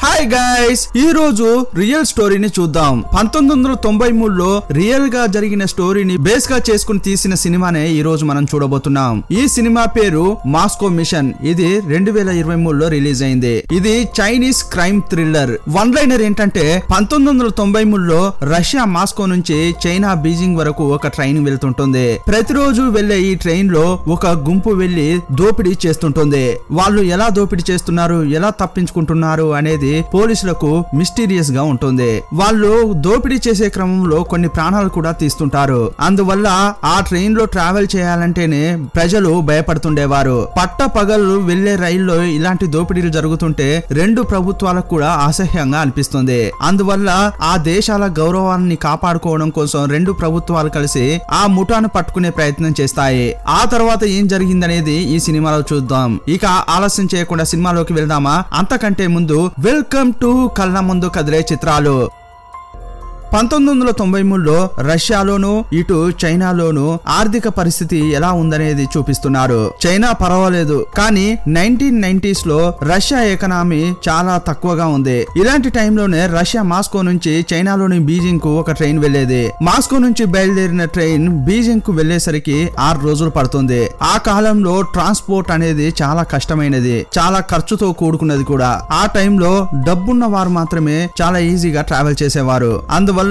Hi guys, ఈ రోజు real స్టోరీని చూద్దాం. 1993లో రియల్ గా జరిగిన స్టోరీని బేస్ గా చేసుకుని తీసిన సినిమానే ఈ రోజు మనం చూడబోతున్నాం. ఈ సినిమా పేరు మాస్కో మిషన్. ఇది 2023లో రిలీజ్ అయింది. ఇది Chinese crime thriller. One liner ఏంటంటే 1993లో రష్యా మాస్కో నుంచి చైనా బీజింగ్ వరకు ఒక ట్రైన్ వెళ్తుంటుంది. ప్రతిరోజు వెళ్లే ఈ ట్రైన్ లో ఒక గుంపు వెళ్లి దోపిడీ చేస్తుంటుంది. వాళ్ళు ఎలా దోపిడీ చేస్తున్నారు, ఎలా తప్పించుకుంటున్నారు అనేది పోలీసులకు మిస్టీరియస్ గా ఉంటుంది. వాళ్ళు దోపిడీ చేసే క్రమంలో కొన్ని ప్రాణాలు కూడా తీస్తుంటారు. అందువల్ల ఆ ట్రైన్ లో ట్రావెల్ చేయాలంటేనే ప్రజలు భయపడుతుండేవారు. పట్ట పగలు వెళ్లే రైల్లో ఇలాంటి దోపిడీలు జరుగుతుంటే రెండు ప్రభుత్వాలకు కూడా అసహ్యంగా అనిపిస్తుంది. అందువల్ల ఆ దేశాల గౌరవాన్ని కాపాడుకోవడం కోసం రెండు ప్రభుత్వాలు కలిసి ఆ ముఠాను పట్టుకునే ప్రయత్నం చేస్తాయి. ఆ తర్వాత ఏం జరిగిందనేది ఈ సినిమాలో చూద్దాం. ఇక ఆలస్యం చేయకుండా సినిమాలోకి వెళ్దామా? అంతకంటే ముందు వెల్కమ్ టు కళ్ళ ముందు కదిలే చిత్రాలు. 1993లో రష్యాలోను ఇటు చైనాలోను ఆర్థిక పరిస్థితి ఎలా ఉందనేది చూపిస్తున్నారు. చైనా పర్వాలేదు, కానీ 1990s లో రష్యా ఎకనామీ చాలా తక్కువగా ఉంది. ఇలాంటి టైంలోనే రష్యా మాస్కో నుంచి చైనాలోని బీజింగ్ కు ఒక ట్రైన్ వెళ్లేది. మాస్కో నుంచి బయలుదేరిన ట్రైన్ బీజింగ్ కు వెళ్లేసరికి 6 రోజులు పడుతుంది. ఆ కాలంలో ట్రాన్స్పోర్ట్ అనేది చాలా కష్టమైనది, చాలా ఖర్చుతో కూడుకున్నది కూడా. ఆ టైంలో డబ్బున్న వారు మాత్రమే చాలా ఈజీగా ట్రావెల్ చేసేవారు. అందువల్ల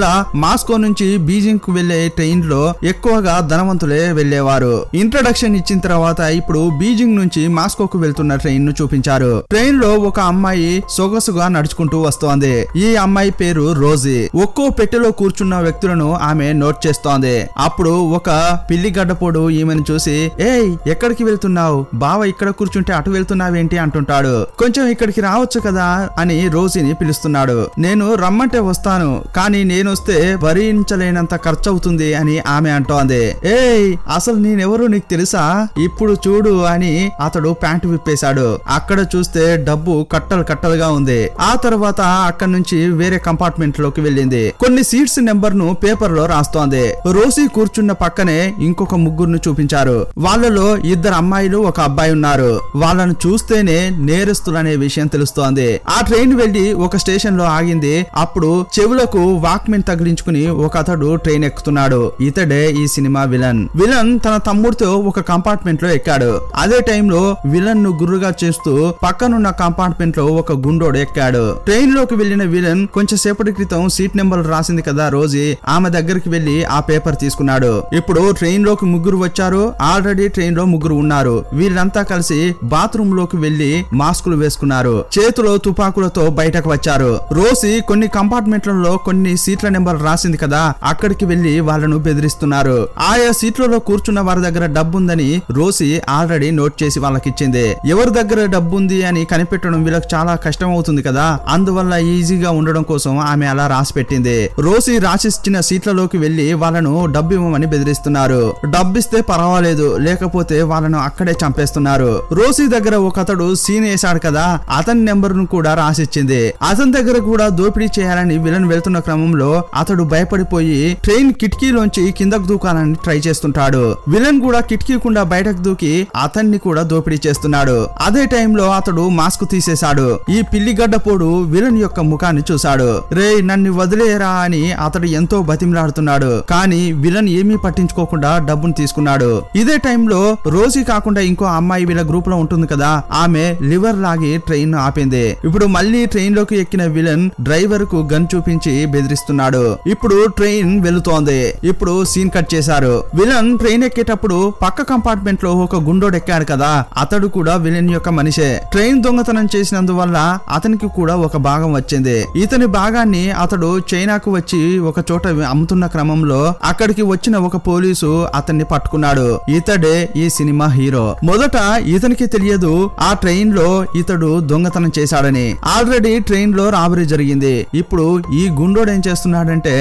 మాస్కో నుంచి బీజింగ్ కు వెళ్లే ట్రైన్ లో ఎక్కువగా ధనవంతులే వెళ్లేవారు. ఇంట్రడక్షన్ ఇచ్చిన తర్వాత ఇప్పుడు బీజింగ్ నుంచి మాస్కోకు వెళ్తున్న ట్రైన్ ను చూపించారు. ట్రైన్ లో ఒక అమ్మాయి సొగసుగా నడుచుకుంటూ వస్తోంది. ఈ అమ్మాయి పేరు రోజీ. ఒక్కో పెట్టెలో కూర్చున్న వ్యక్తులను ఆమె నోట్ చేస్తోంది. అప్పుడు ఒక పిల్లి గడ్డపోడు ఈమెను చూసి, ఏయ్ ఎక్కడికి వెళ్తున్నావు బావ, ఇక్కడ కూర్చుంటే అటు వెళ్తున్నావేంటి అంటుంటాడు. కొంచెం ఇక్కడికి రావచ్చు కదా అని రోజీని పిలుస్తున్నాడు. నేను రమ్మంటే వస్తాను, కానీ నేను వస్తే భరించలేనంత ఖర్చు అవుతుంది అని ఆమె అంటోంది. ఏయ్ అసలు నేనెవరో నీకు తెలుసా? ఇప్పుడు చూడు అని అతడు ప్యాంటు విప్పేశాడు. అక్కడ చూస్తే డబ్బు కట్టలు కట్టలుగా ఉంది. ఆ తర్వాత అక్కడి నుంచి వేరే కంపార్ట్మెంట్ లోకి వెళ్ళింది. కొన్ని సీట్స్ నెంబర్ ను పేపర్ లో రాస్తోంది. రోజీ కూర్చున్న పక్కనే ఇంకొక ముగ్గురును చూపించారు. వాళ్ళలో 2 అమ్మాయిలు, ఒక అబ్బాయి ఉన్నారు. వాళ్ళను చూస్తేనే నేరస్తులనే విషయం తెలుస్తోంది. ఆ ట్రైన్ వెళ్లి ఒక స్టేషన్ లో ఆగింది. అప్పుడు చెవులకు వాక్మెన్ తగిలించుకుని ఒక అతడు ట్రైన్ ఎక్కుతున్నాడు. ఇతడే ఈ సినిమా విలన్. విలన్ తన తమ్ముడితో ఒక కంపార్ట్మెంట్ లో ఎక్కాడు. అదే టైంలో విలన్ ను గుర్రుగా చేస్తూ పక్కనున్న కంపార్ట్మెంట్ లో ఒక గుండోడు ఎక్కాడు. ట్రైన్ లోకి వెళ్లిన విలన్ కొంచెం సేపటి క్రితం సీట్ నెంబర్ రాసింది కదా రోజీ, ఆమె దగ్గరికి వెళ్లి ఆ పేపర్ తీసుకున్నాడు. ఇప్పుడు ట్రైన్ లోకి ముగ్గురు వచ్చారు. ఆల్రెడీ ట్రైన్ లో ముగ్గురు ఉన్నారు. వీళ్ళంతా కలిసి బాత్రూమ్ లోకి వెళ్లి మాస్కులు వేసుకున్నారు. చేతిలో తుపాకులతో బయటకు వచ్చారు. రోజీ కొన్ని కంపార్ట్మెంట్లలో కొన్ని సీట్ల నెంబర్ రాసింది కదా, అక్కడికి వెళ్లి వాళ్ళను బెదిరిస్తున్నారు. ఆయా సీట్లలో కూర్చున్న వారి దగ్గర డబ్బుందని రోజీ ఆల్రెడీ నోట్ చేసి వాళ్ళకిచ్చింది. ఎవరి దగ్గర డబ్బుంది అని కనిపెట్టడం వీళ్ళకి చాలా కష్టం అవుతుంది కదా, అందువల్ల ఈజీగా ఉండడం కోసం ఆమె అలా రాసి పెట్టింది. రోజీ రాసిచ్చిన సీట్లలోకి వెళ్లి వాళ్ళను డబ్బు ఇవ్వమని బెదిరిస్తున్నారు. డబ్బిస్తే పర్వాలేదు, లేకపోతే వాళ్ళను అక్కడే చంపేస్తున్నారు. రోజీ దగ్గర ఒక అతడు సీన్ వేశాడు కదా, అతని నెంబర్ ను కూడా రాసిచ్చింది. అతని దగ్గర కూడా దోపిడీ చేయాలని విలన్ వెళ్తున్న క్రమంలో అతడు భయపడిపోయి ట్రైన్ కిటికీలోంచి కిందకు దూకాలని ట్రై చేస్తుంటాడు. విలన్ కూడా కిటికీ కుండా బయటకు దూకి అతన్ని కూడా దోపిడీ చేస్తున్నాడు. అదే టైంలో అతడు మాస్క్ తీసేశాడు. ఈ పిల్లిగడ్డపోడు విలన్ యొక్క ముఖాన్ని చూశాడు. రే నన్ను వదిలేరా అని అతడు ఎంతో బతిమలాడుతున్నాడు. కానీ విలన్ ఏమీ పట్టించుకోకుండా డబ్బును తీసుకున్నాడు. ఇదే టైంలో రోజీ కాకుండా ఇంకో అమ్మాయి వీళ్ళ గ్రూప్ లో ఉంటుంది కదా, ఆమె లివర్ లాగి ట్రైన్ ఆపింది. ఇప్పుడు మళ్ళీ ట్రైన్ లోకి ఎక్కిన విలన్ డ్రైవర్ కు గన్ చూపించి బెదిరిస్తున్నాడు. ఇప్పుడు ట్రైన్ వెళుతోంది. ఇప్పుడు సీన్ కట్ చేశారు. విలన్ ట్రైన్ ఎక్కేటప్పుడు పక్క కంపార్ట్మెంట్ లో ఒక గుండోడు ఎక్కాడు కదా, అతడు కూడా విలన్ యొక్క మనిషే. ట్రైన్ దొంగతనం చేసినందువల్ల అతనికి కూడా ఒక భాగం వచ్చింది. ఇతని భాగాన్ని అతడు చైనాకు వచ్చి ఒక చోట అమ్ముతున్న క్రమంలో అక్కడికి వచ్చిన ఒక పోలీసు అతన్ని పట్టుకున్నాడు. ఇతడే ఈ సినిమా హీరో. మొదట ఇతనికి తెలియదు ఆ ట్రైన్ లో ఇతడు దొంగతనం చేశాడని. ఆల్రెడీ ట్రైన్ లో రాబరీ జరిగింది. ఇప్పుడు ఈ గుండోడు ఏం చేస్తున్నాడు చేస్తున్నాడంటే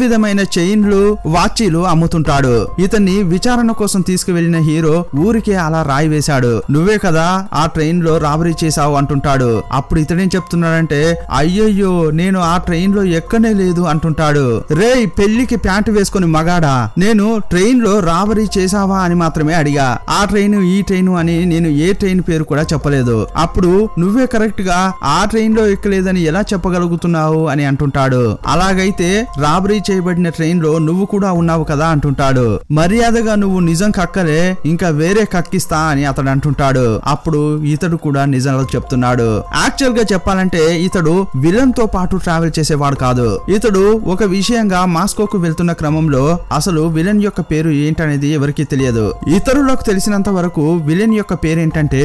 విధమైన చైన్లు వాచీలు అమ్ముతుంటాడు. ఇతన్ని విచారణ కోసం తీసుకువెళ్లిన హీరో ఊరికే అలా రాయి వేశాడు. నువ్వే కదా ఆ ట్రైన్ లో రాబరీ చేశావు అంటుంటాడు. అప్పుడు ఇతడేం చెప్తున్నాడంటే అయ్యయ్యో నేను ఆ ట్రైన్ లో ఎక్కనే లేదు అంటుంటాడు. రేయ్ పెళ్లికి ప్యాంటు వేసుకుని మగాడా, నేను ట్రైన్ లో రాబరీ చేసావా అని మాత్రమే అడిగా. ఆ ట్రైన్ ఈ ట్రైన్ అని నేను ఏ ట్రైన్ పేరు కూడా చెప్పలేదు. అప్పుడు నువ్వే కరెక్ట్ గా ఆ ట్రైన్ లో ఎక్కలేదని ఎలా చెప్పగలుగుతున్నావు అని అంటుంటాడు. అలాగైతే రాబరీ చేయబడిన ట్రైన్ లో నువ్వు కూడా ఉన్నావు కదా అంటుంటాడు. మర్యాదగా నువ్వు నిజం కక్కలే, ఇంకా వేరే కక్కిస్తా అని అతడు అంటుంటాడు. అప్పుడు ఇతడు కూడా నిజాలు చెప్తున్నాడు. యాక్చువల్ గా చెప్పాలంటే ఇతడు విలన్ తో పాటు ట్రావెల్ చేసేవాడు కాదు. ఇతడు ఒక విషయంగా మాస్కోకు వెళ్తున్న క్రమంలో అసలు విలన్ యొక్క పేరు ఏంటనేది ఎవరికి తెలియదు. ఇతరులకు తెలిసినంత వరకు విలన్ యొక్క పేరేంటంటే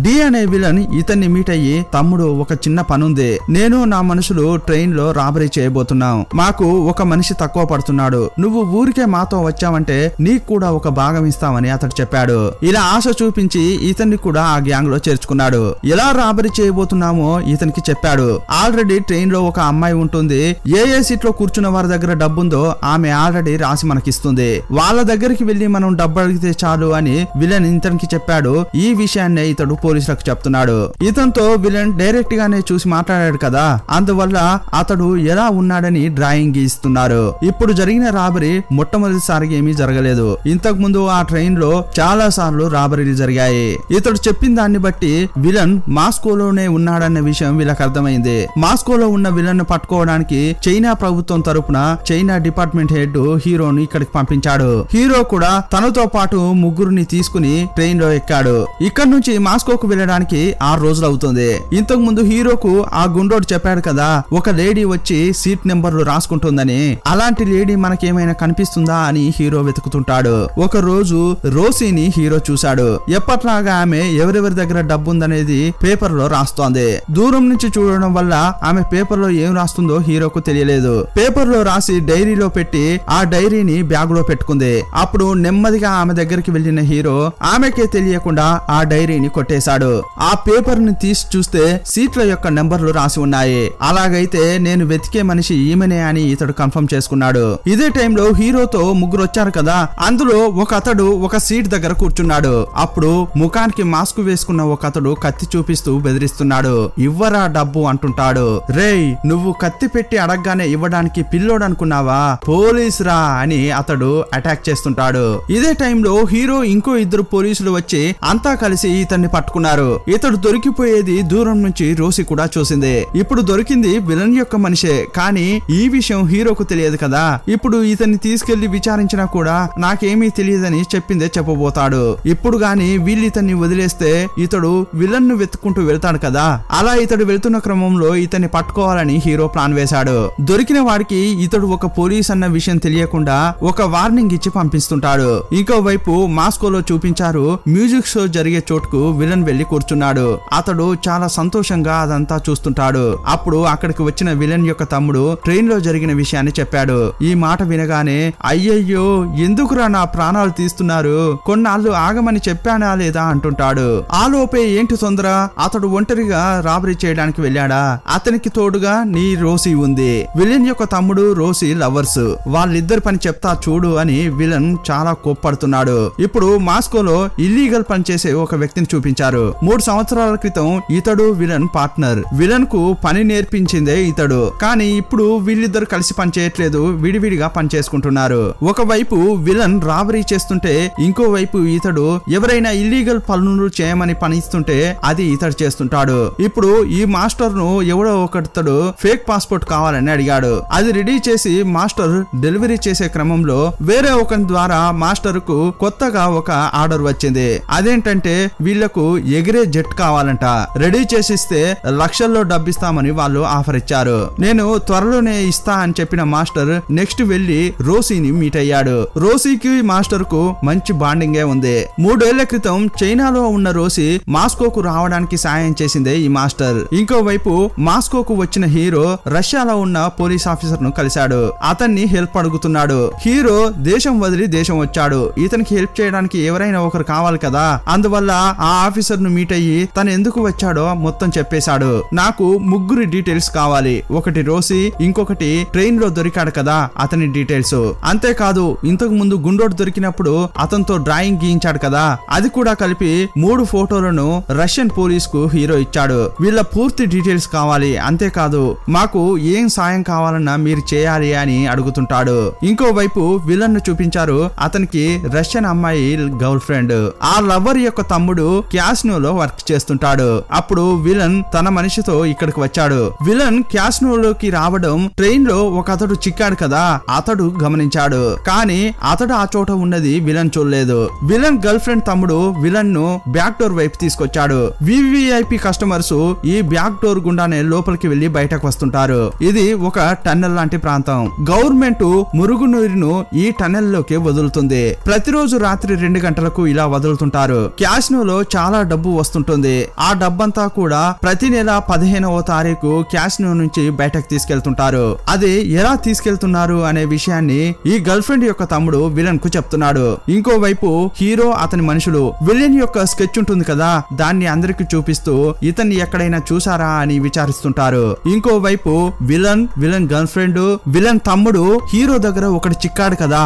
డి అనే విలన్ ఇతన్ని మీట్ అయ్యి, తమ్ముడు ఒక చిన్న పనుంది, నేను నా మనుషులు ట్రైన్ లో రాబరీ చేయబోతున్నాం, మాకు ఒక మనిషి తక్కువ పడుతున్నాడు, నువ్వు ఊరికే మాతో వచ్చావంటే నీకు కూడా ఒక భాగం ఇస్తామని అతడు చెప్పాడు. ఇలా ఆశ చూపించి ఇతన్ని కూడా ఆ గ్యాంగ్ లో చేర్చుకున్నాడు. ఎలా రాబరీ చేయబోతున్నామో ఇతనికి చెప్పాడు. ఆల్రెడీ ట్రైన్ లో ఒక అమ్మాయి ఉంటుంది, ఏ సీట్ లో కూర్చున్న వారి దగ్గర డబ్బుందో ఆమె ఆల్రెడీ రాసి మనకిస్తుంది, వాళ్ళ దగ్గరికి వెళ్లి మనం డబ్బు అడిగితే చాలు అని విలన్ ఇతనికి చెప్పాడు. ఈ విషయాన్ని ఇతడు పోలీసులకు చెప్తున్నాడు. ఇతనితో విలన్ డైరెక్ట్ గానే చూసి మాట్లాడాడు కదా, అందువల్ల అతడు ఎలా ఉన్నాడని డ్రాయింగ్ గీస్తున్నారు. ఇప్పుడు జరిగిన రాబరీ మొట్టమొదటిసారిగా ఏమీ జరగలేదు. ఇంతకు ముందు ఆ ట్రైన్ లో చాలా సార్లు రాబరీలు జరిగాయి. ఇతడు చెప్పిన దాన్ని బట్టి విలన్ మాస్కోలోనే ఉన్నాడన్న విషయం వీళ్ళకి అర్థమైంది. మాస్కోలో ఉన్న విలన్ ను పట్టుకోవడానికి చైనా ప్రభుత్వం తరపున చైనా డిపార్ట్మెంట్ హెడ్ హీరోని ఇక్కడికి పంపించాడు. హీరో కూడా తనతో పాటు ముగ్గురిని తీసుకుని ట్రైన్ లో ఎక్కాడు. ఇక్కడ నుంచి మాస్కోకు వెళ్ళడానికి 6 రోజులు అవుతుంది. ఇంతకు ముందు హీరోకు ఆ గుండోడు చెప్పాడు కదా, ఒక లేడీ వచ్చి సీట్ నెంబర్లు రాసుకుంటుందని. అలాంటి లేడీ మనకేమైనా కనిపిస్తుందా అని హీరో వెతుకుతుంటాడు. ఒక రోజు రోసీని హీరో చూశాడు. ఎప్పట్లాగా ఆమె ఎవరెవరి దగ్గర డబ్బు ఉందనేది పేపర్ లో రాస్తోంది. దూరం నుంచి చూడడం వల్ల ఆమె పేపర్ లో ఏం రాస్తుందో హీరోకు తెలియలేదు. పేపర్ లో రాసి డైరీలో పెట్టి ఆ డైరీని బ్యాగ్ లో పెట్టుకుంది. అప్పుడు నెమ్మదిగా ఆమె దగ్గరికి వెళ్లిన హీరో ఆమెకే తెలియకుండా ఆ డైరీని కొట్టేశాడు. ఆ పేపర్ ని తీసి చూస్తే సీట్ల యొక్క నెంబర్లు రాసి ఉన్నాయి. అలాగైతే నేను వెతికే మనిషి ఈమెనే అని ఇతడు కన్ఫర్మ్ చేసుకున్నాడు. ఇదే టైంలో హీరోతో ముగ్గురు వచ్చారు కదా, అందులో ఒక అతడు ఒక సీట్ దగ్గర కూర్చున్నాడు. అప్పుడు ముఖానికి మాస్క్ వేసుకున్న ఒక అతడు కత్తి చూపిస్తూ బెదిరిస్తున్నాడు. ఇవ్వరా డబ్బు అంటుంటాడు. రేయ్ నువ్వు కత్తి పెట్టి అడగగానే ఇవ్వడానికి పిల్లోడు అనుకున్నావా, పోలీస్ రా అని అతడు అటాక్ చేస్తుంటాడు. ఇదే టైంలో హీరో ఇంకో ఇద్దరు పోలీసులు వచ్చి అంతా కలిసి ఇతన్ని పట్టుకున్నారు. ఇతడు దొరికిపోయేది దూరం నుంచి రోసి కూడా చూసింది. ఇప్పుడు దొరికింది విలన్ యొక్క మనిషే, కానీ ఈ విషయం హీరోకు తెలియదు కదా. ఇప్పుడు ఇతన్ని తీసుకెళ్లి విచారించినా కూడా నాకేమీ తెలియదని చెప్పిందే చెప్పబోతాడు. ఇప్పుడు గాని వీళ్ళు ఇతన్ని వదిలేస్తే ఇతడు విలన్ ను వెతుక్కుంటూ వెళ్తాడు కదా. అలా ఇతడు వెళ్తున్న క్రమంలో ఇతన్ని పట్టుకోవాలని హీరో ప్లాన్ వేశాడు. దొరికిన వాడికి ఇతడు ఒక పోలీస్ అన్న విషయం తెలియకుండా ఒక వార్నింగ్ ఇచ్చి పంపిస్తుంటాడు. ఇంకో వైపు మాస్కోలో చూపించారు, మ్యూజిక్ షో జరిగే చోటుకు విలన్ వెళ్లి కూర్చున్నాడు. అతడు చాలా సంతోషంగా అదంతా చూస్తుంటాడు. అప్పుడు అక్కడికి వచ్చిన విలన్ యొక్క తమ్ముడు ట్రైన్ లో జరిగిన విషయాన్ని చెప్పాడు. ఈ మాట వినగానే అయ్యయ్యో ఎందుకురా నా ప్రాణాలు తీస్తున్నారు, కొన్నాళ్ళు ఆగమని చెప్పానా లేదా అంటుంటాడు. ఆ లోపే ఏంటి తొందర, అతడు ఒంటరిగా రాబరీ చేయడానికి వెళ్ళాడా, అతనికి తోడుగా నీ రోసి ఉంది. విలన్ యొక్క తమ్ముడు రోసి లవర్స్, వాళ్ళిద్దరి పని చెప్తా చూడు అని విలన్ చాలా కోప్పడుతున్నాడు. ఇప్పుడు మాస్కోలో ఇల్లీగల్ పని చేసే ఒక వ్యక్తిని చూపించారు. 3 సంవత్సరాల క్రితం ఇతడు విలన్ పార్ట్నర్. విలన్ కు పని నేర్పించిందే ఇతడు. కానీ ఇప్పుడు వీళ్ళిద్దరు కలిసి పని చేయట్లేదు, విడివిడిగా పని చేసుకుంటున్నారు. ఒకవైపు విలన్ రాబరీ చేస్తుంటే ఇంకో వైపు ఇతడు ఎవరైనా ఇల్లీగల్ పనులు చేయమని పని ఇస్తుంటే అది ఇతడు చేస్తుంటాడు. ఇప్పుడు ఈ మాస్టర్ ను ఎవడో ఒకతడు ఫేక్ పాస్పోర్ట్ కావాలని అడిగాడు. అది రెడీ చేసి మాస్టర్ డెలివరీ చేసే క్రమంలో వేరే ఒకరి ద్వారా మాస్టర్ కు కొత్తగా ఒక ఆర్డర్ వచ్చింది. అదేంటంటే వీళ్లకు ఎగిరే జెట్ కావాలంట. రెడీ చేసిస్తే లక్షల్లో డబ్బిస్తామని వాళ్ళు ఆఫర్ ఇచ్చారు. నేను త్వరలోనే ఇస్తా అని చెప్పిన మాస్టర్ నెక్స్ట్ వెళ్లి రోసీని మీట్ అయ్యాడు. రోసీకి మాస్టర్ కు మంచి బాండింగే ఉంది. 3 ఏళ్ల క్రితం చైనాలో ఉన్న రోసి మాస్కోకు రావడానికి సాయం చేసిందే ఈ మాస్టర్. ఇంకోవైపు మాస్కోకు వచ్చిన హీరో రష్యాలో ఉన్న పోలీస్ ఆఫీసర్ ను కలిశాడు. అతన్ని హెల్ప్ అడుగుతున్నాడు. హీరో దేశం వదిలి దేశం వచ్చాడు. ఇతనికి హెల్ప్ చేయడానికి ఎవరైనా ఒకరు కావాలి కదా. అందువల్ల ఆ ఆఫీసర్ ను మీట్ అయ్యి తను ఎందుకు వచ్చాడో మొత్తం చెప్పేశాడు. నాకు 3 డీటెయిల్స్ కావాలి. ఒకటి రోసి, ఇంకొకటి ట్రైన్ లో దొరికాడు కదా అతని డీటెయిల్స్. అంతేకాదు ఇంతకు ముందు గుండోడు దొరికినప్పుడు అతనితో డ్రాయింగ్ గీయించాడు కదా అది కూడా కలిపి 3 ఫోటోలను రష్యన్ పోలీస్ కు హీరో ఇచ్చాడు. వీళ్ళ పూర్తి డీటెయిల్స్ కావాలి, అంతేకాదు మాకు ఏం సాయం కావాలన్నా మీరు చేయాలి అని అడుగుతుంటాడు. ఇంకోవైపు విలన్ ను చూపించారు. అతనికి రష్యన్ అమ్మాయి గర్ల్ ఫ్రెండ్. ఆ లవర్ యొక్క తమ్ముడు క్యాసినోలో వర్క్ చేస్తుంటాడు. అప్పుడు విలన్ తన మనిషితో ఇక్కడికి వచ్చాడు. విలన్ క్యాసినోలోకి రావడం ట్రైన్ లో ఒక అతడు చిక్కాడు కదా అతడు గమనించాడు. కానీ అతడు ఆ చోట ఉన్నది విలన్ చూడలేదు. విలన్ గర్ల్ ఫ్రెండ్ తమ్ముడు విలన్ ను బ్యాక్ డోర్ వైపు తీసుకొచ్చాడు. వివిఐపి కస్టమర్స్ ఈ బ్యాక్ డోర్ గుండానే లోపలికి వెళ్లి బయటకు వస్తుంటారు. ఇది ఒక టన్నెల్ లాంటి ప్రాంతం. గవర్నమెంట్ మురుగునీరును ఈ టన్నెల్ లోకి వదులుతుంది. ప్రతిరోజు రాత్రి 2 గంటలకు ఇలా వదులుతుంటారు. క్యాసినోలో చాలా డబ్బు వస్తుంటుంది. ఆ డబ్బంతా కూడా ప్రతి నెల 15వ తారీఖు క్యాసినో నుంచి బయటకు తీసుకెళ్తుంటారు. అది ఎలా తీసుకెళ్తున్నారు అనే విషయాన్ని ఈ గర్ల్ ఫ్రెండ్ యొక్క తమ్ముడు విలన్ కు చెప్తున్నాడు. ఇంకోవైపు హీరో అతని మనుషులు విలన్ యొక్క స్కెచ్ ఉంటుంది కదా దాన్ని అందరికి చూపిస్తూ ఇతన్ని ఎక్కడైనా చూసారా అని విచారిస్తుంటారు. ఇంకోవైపు విలన్ గర్ల్ ఫ్రెండ్ విలన్ తమ్ముడు హీరో దగ్గర ఒకటి చిక్కాడు కదా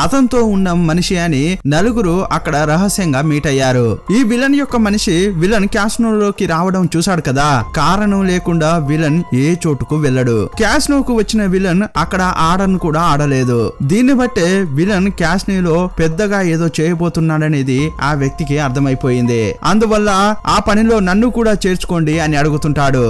అతనితో ఉన్న మనిషి అని నలుగురు అక్కడ రహస్యంగా మీట్ అయ్యారు. ఈ విలన్ యొక్క మనిషి విలన్ క్యాసినోలోకి రావడం చూశాడు కదా కారణం లేకుండా విలన్ ఏ చోటుకు వెళ్ళడు. క్యాసినోకు వచ్చిన విలన్ అక్కడ ఆడను కూడా ఆడలేదు. దీన్ని బట్టే విలన్ క్యాసినోలో పెద్దగా ఏదో చేయబోతున్నాడనేది ఆ వ్యక్తికి అర్థమైపోయింది. అందువల్ల ఆ పనిలో నన్ను కూడా చేర్చుకోండి అని అడుగుతుంటాడు.